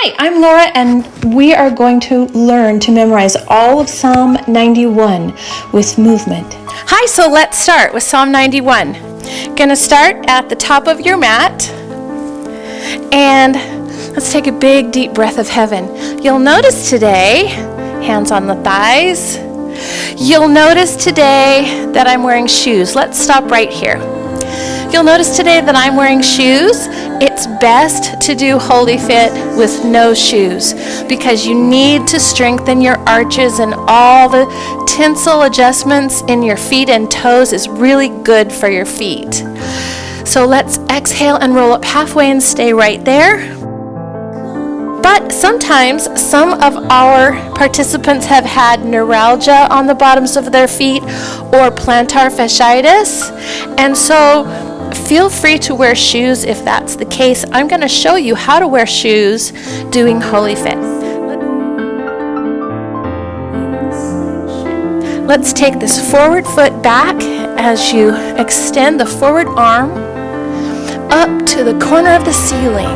Hi, I'm Laura, and we are going to learn to memorize all of Psalm 91 with movement. Hi, so let's start with Psalm 91. Gonna start at the top of your mat, and let's take a big deep breath of heaven. You'll notice today, hands on the thighs, you'll notice today that I'm wearing shoes. Let's stop right here. You'll notice today that I'm wearing shoes. It's best to do WhollyFit with no shoes because you need to strengthen your arches, and all the tensile adjustments in your feet and toes is really good for your feet. So let's exhale and roll up halfway and stay right there. But sometimes some of our participants have had neuralgia on the bottoms of their feet or plantar fasciitis, and so feel free to wear shoes if that's the case. I'm going to show you how to wear shoes doing WhollyFit. Let's take this forward foot back as you extend the forward arm up to the corner of the ceiling.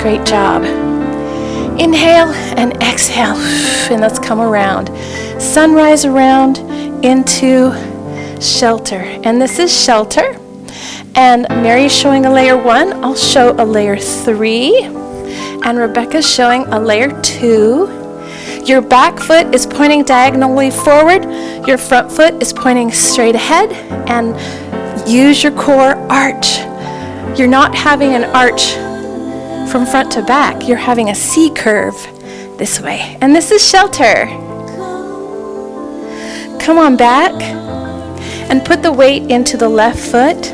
Great job. Inhale and exhale, and let's come around. Sunrise around into shelter, and this is shelter. And Mary's showing a layer 1, I'll show a layer 3, and Rebecca's showing a layer 2. Your back foot is pointing diagonally forward, your front foot is pointing straight ahead, and use your core arch. You're not having an arch from front to back, you're having a C curve this way. And this is shelter. Come on back and put the weight into the left foot.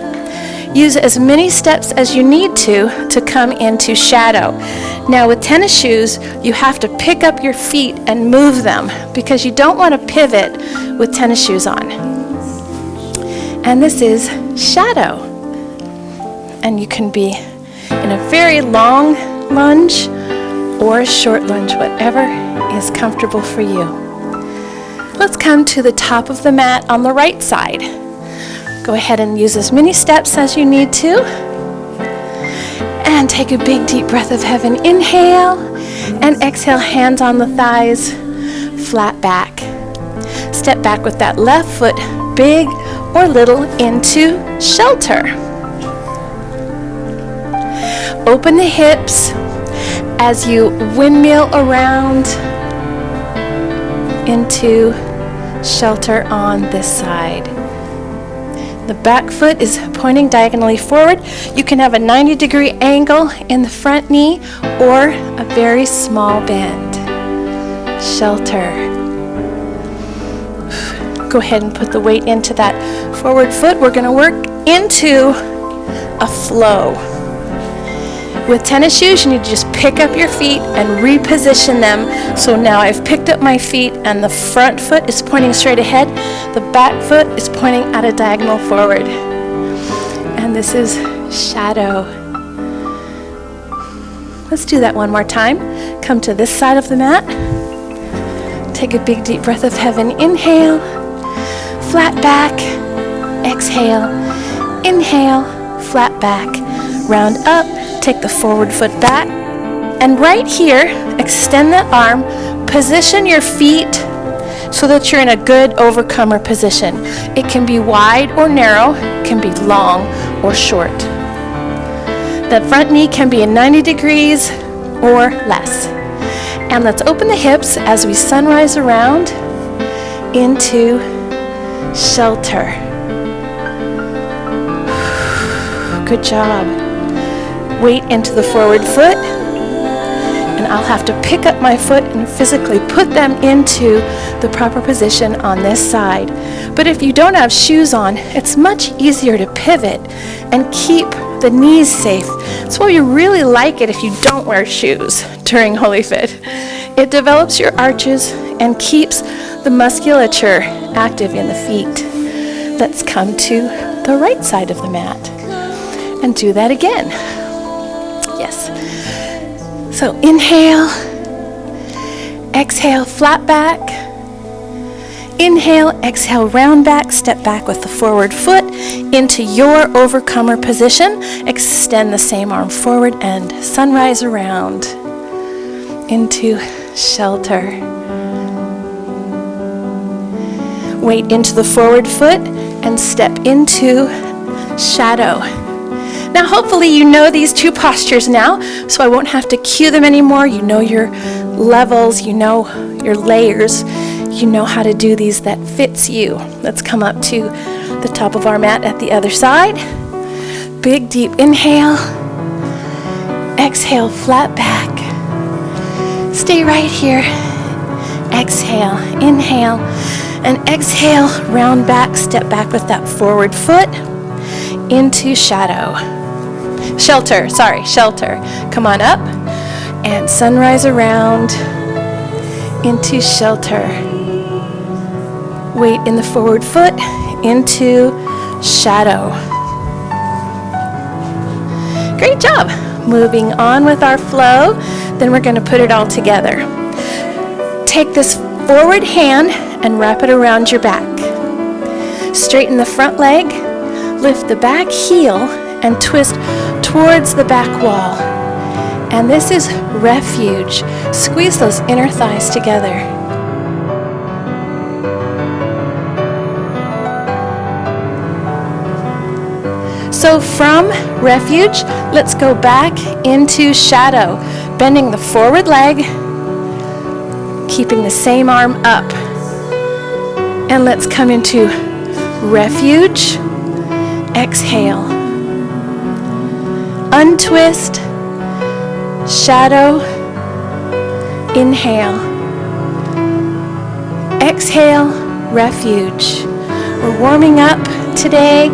Use as many steps as you need to come into shadow. Now with tennis shoes, you have to pick up your feet and move them because you don't want to pivot with tennis shoes on. And this is shadow. And you can be in a very long lunge or a short lunge, whatever is comfortable for you. Let's come to the top of the mat on the right side. Go ahead and use as many steps as you need to. And take a big deep breath of heaven. Inhale and exhale, hands on the thighs, flat back. Step back with that left foot, big or little, into shelter. Open the hips as you windmill around into shelter on this side. The back foot is pointing diagonally forward. You can have a 90-degree angle in the front knee or a very small bend. Shelter. Go ahead and put the weight into that forward foot. We're going to work into a flow. With tennis shoes, you need to just pick up your feet and reposition them. So now I've picked up my feet and the front foot is pointing straight ahead. The back foot is pointing at a diagonal forward. And this is shadow. Let's do that one more time. Come to this side of the mat. Take a big deep breath of heaven. Inhale, flat back, exhale, inhale, flat back, round up. Take the forward foot back, and right here, extend the arm, position your feet so that you're in a good overcomer position. It can be wide or narrow, it can be long or short. The front knee can be in 90 degrees or less. And let's open the hips as we sunrise around into shelter. Good job. Weight into the forward foot, and I'll have to pick up my foot and physically put them into the proper position on this side. But if you don't have shoes on, it's much easier to pivot and keep the knees safe. That's why you really like it if you don't wear shoes during WhollyFit. It develops your arches and keeps the musculature active in the feet. Let's come to the right side of the mat and do that again. Yes. So inhale, exhale, flat back. Inhale, exhale, round back, step back with the forward foot into your overcomer position. Extend the same arm forward and sunrise around. into shelter. Weight into the forward foot and step into shadow. Now hopefully you know these two postures now, so I won't have to cue them anymore. You know your levels, you know your layers, you know how to do these that fits you. Let's come up to the top of our mat at the other side. Big deep inhale. Exhale, flat back. Stay right here. Exhale, inhale, and exhale, round back, step back with that forward foot into shadow. Shelter. Come on up and sunrise around into shelter. Weight in the forward foot into shadow. Great job. Moving on with our flow, then we're going to put it all together. Take this forward hand and wrap it around your back. Straighten the front leg, lift the back heel, and twist towards the back wall. And this is refuge. Squeeze those inner thighs together. So from refuge, let's go back into shadow, bending the forward leg, keeping the same arm up. And let's come into refuge. Exhale. Untwist. Shadow. Inhale. Exhale. Refuge. We're warming up today.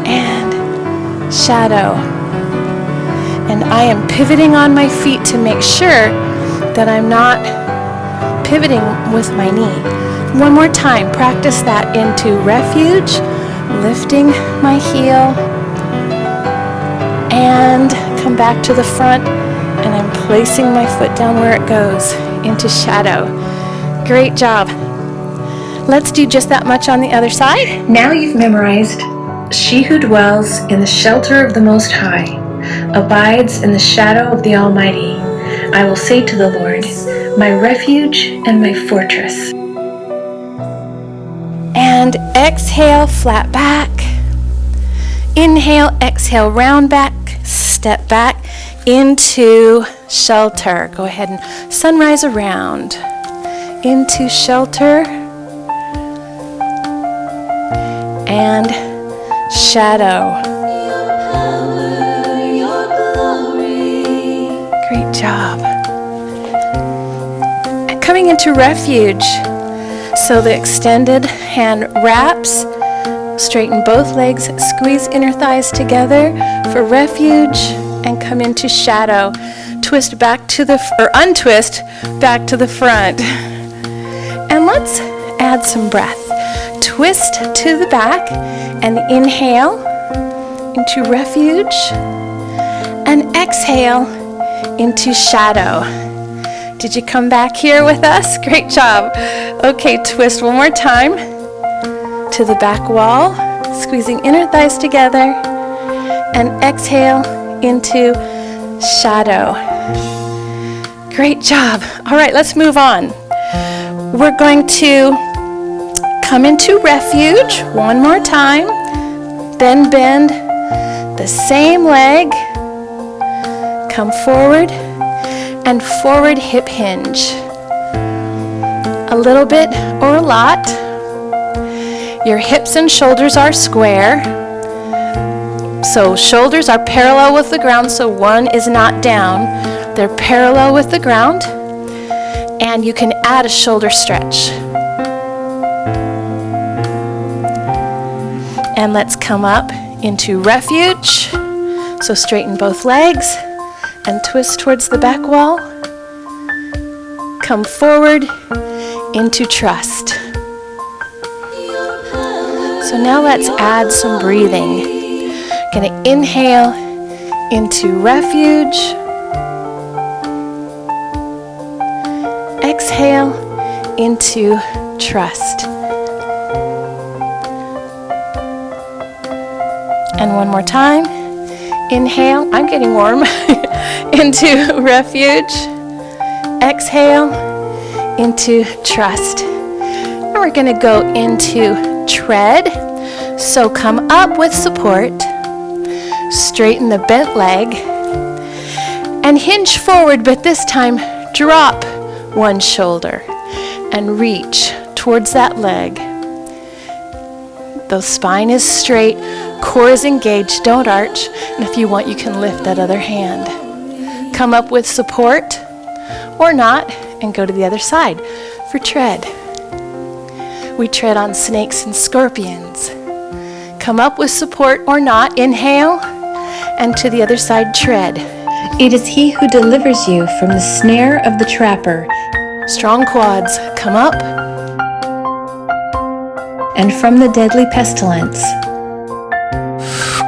And shadow. And I am pivoting on my feet to make sure that I'm not pivoting with my knee. One more time, practice that into refuge, lifting my heel, and come back to the front, and I'm placing my foot down where it goes, into shadow. Great job. Let's do just that much on the other side. Now you've memorized, she who dwells in the shelter of the Most High abides in the shadow of the Almighty. I will say to the Lord, my refuge and my fortress. And exhale, flat back. Inhale, exhale, round back, step back into shelter. Go ahead and sunrise around into shelter and shadow. Great job. And coming into refuge. So the extended hand wraps, straighten both legs, squeeze inner thighs together for refuge, and come into shadow. Twist back to untwist back to the front. And let's add some breath. Twist to the back and inhale into refuge and exhale into shadow. Did you come back here with us? Great job. Okay, twist one more time to the back wall, squeezing inner thighs together, and exhale into shadow. Great job. All right, let's move on. We're going to come into refuge one more time, then bend the same leg, come forward, and forward hip hinge. A little bit or a lot. Your hips and shoulders are square. So shoulders are parallel with the ground, so one is not down. They're parallel with the ground. And you can add a shoulder stretch. And let's come up into refuge. So straighten both legs and twist towards the back wall. Come forward into trust. So now let's add some breathing. Gonna inhale into refuge. Exhale into trust. And one more time. Inhale, I'm getting warm, into refuge. exhale into trust. And we're going to go into tread. So come up with support, straighten the bent leg, and hinge forward, but this time drop one shoulder and reach towards that leg. The spine is straight, core is engaged, don't arch, and if you want, you can lift that other hand. Come up with support or not, and go to the other side for tread. We tread on snakes and scorpions. Come up with support or not, inhale, and to the other side tread. It is he who delivers you from the snare of the trapper. Strong quads, come up. And from the deadly pestilence.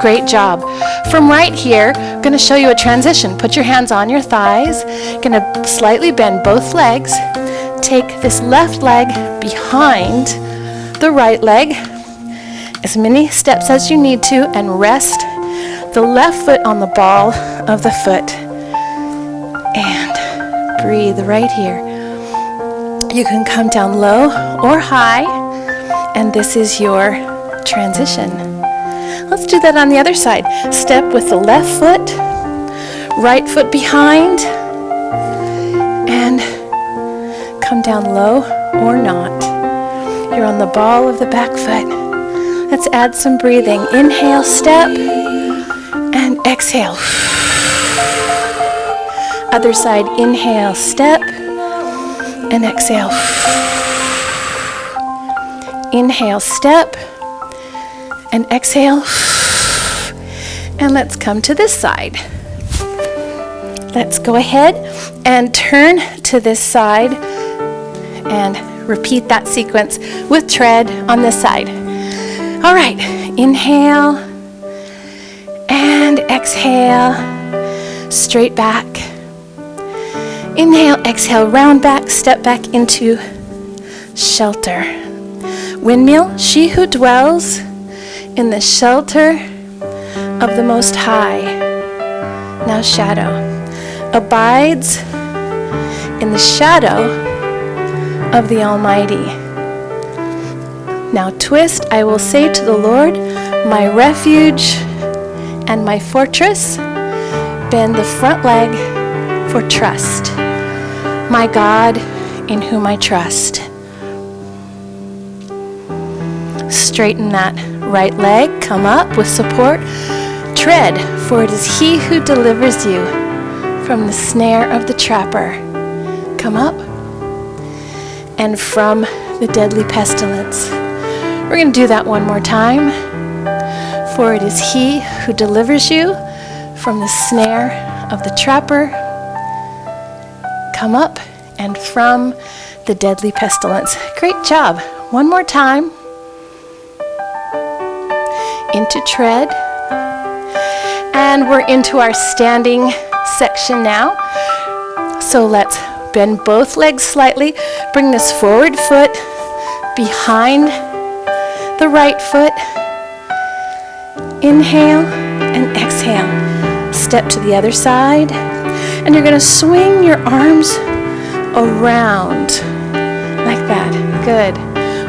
Great job. From right here, I'm going to show you a transition. Put your hands on your thighs. Going to slightly bend both legs. Take this left leg behind the right leg, as many steps as you need to, and rest the left foot on the ball of the foot. And breathe right here. You can come down low or high, and this is your transition. Let's do that on the other side. Step with the left foot, right foot behind, and come down low or not. You're on the ball of the back foot. Let's add some breathing. Inhale, step, and exhale. Other side, inhale, step, and exhale. Inhale, step, and exhale. And let's come to this side. Let's go ahead and turn to this side and repeat that sequence with tread on this side. All right, inhale and exhale, straight back. Inhale, exhale, round back, step back into shelter. Windmill, she who dwells in the shelter of the Most High, now shadow, abides in the shadow of the Almighty. Now twist, I will say to the Lord, my refuge and my fortress. Bend the front leg for trust, my God in whom I trust. Straighten that right leg, come up with support. Tread, for it is he who delivers you from the snare of the trapper. Come up. And from the deadly pestilence. We're going to do that one more time. For it is he who delivers you from the snare of the trapper. Come up. And from the deadly pestilence. Great job. One more time. Into tread. And we're into our standing section now. So let's bend both legs slightly. Bring this forward foot behind the right foot. Inhale and exhale. Step to the other side. And you're going to swing your arms around like that. Good.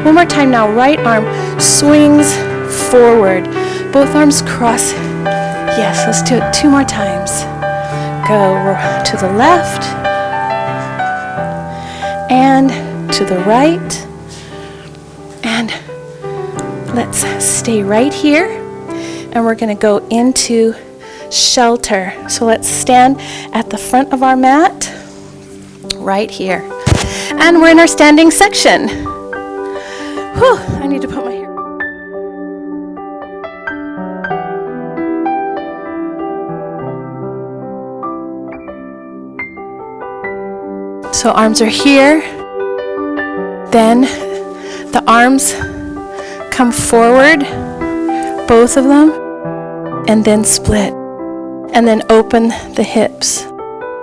One more time now. Right arm swings forward. Both arms cross. Yes, let's do it 2 more times. Go to the left and to the right. And let's stay right here. And we're going to go into shelter. So let's stand at the front of our mat right here. And we're in our standing section. Whew, I need to put my hair. So arms are here. Then the arms come forward, both of them, and then split. And then open the hips.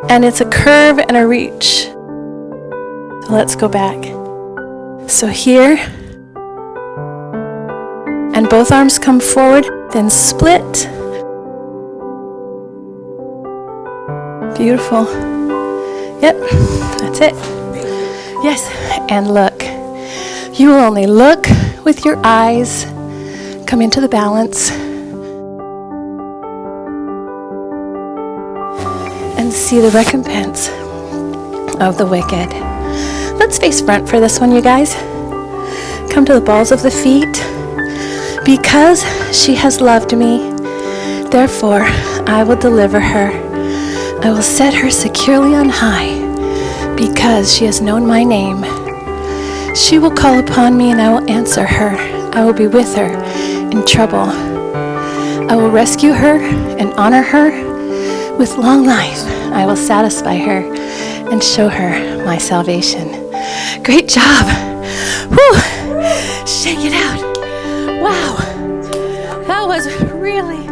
And it's a curve and a reach. So let's go back. So here. And both arms come forward, then split. Beautiful. Yep, that's it. Yes, and look. You will only look with your eyes. Come into the balance. And see the recompense of the wicked. Let's face front for this one, you guys. Come to the balls of the feet. Because she has loved me, therefore I will deliver her. I will set her securely on high, because she has known my name. She will call upon me and I will answer her. I will be with her in trouble. I will rescue her and honor her. With long life, I will satisfy her and show her my salvation. Great job. Whew. Shake it out. Wow. That was really